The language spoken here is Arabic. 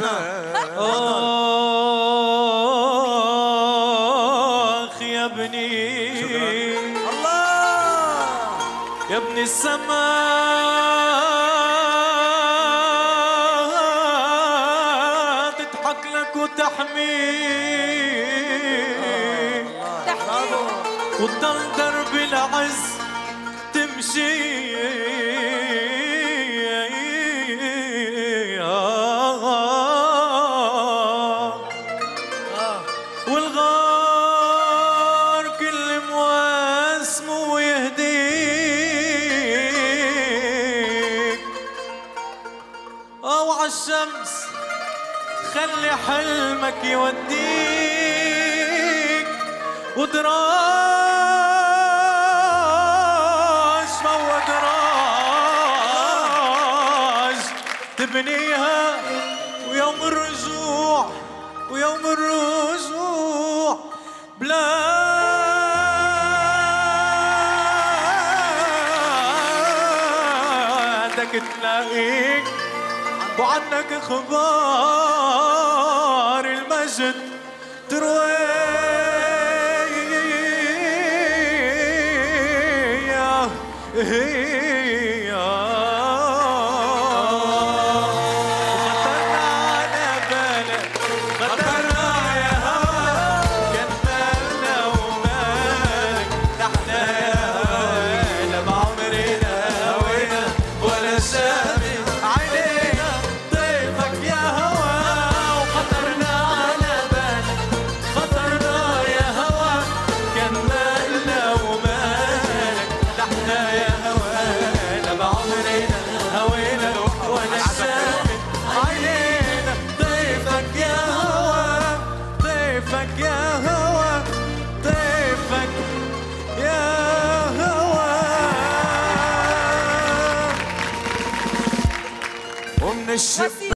آخ يا ابني الله يا ابني السماء تضحك لك وتحميك وتضل درب العز تمشي والغار كل مواسمه يهديك وعالشمس خلي حلمك يوديك ودراج فوق دراج تبنيها ويوم الرجوع بلادك تلاقيك وعنك اخبار المجد تروي الشب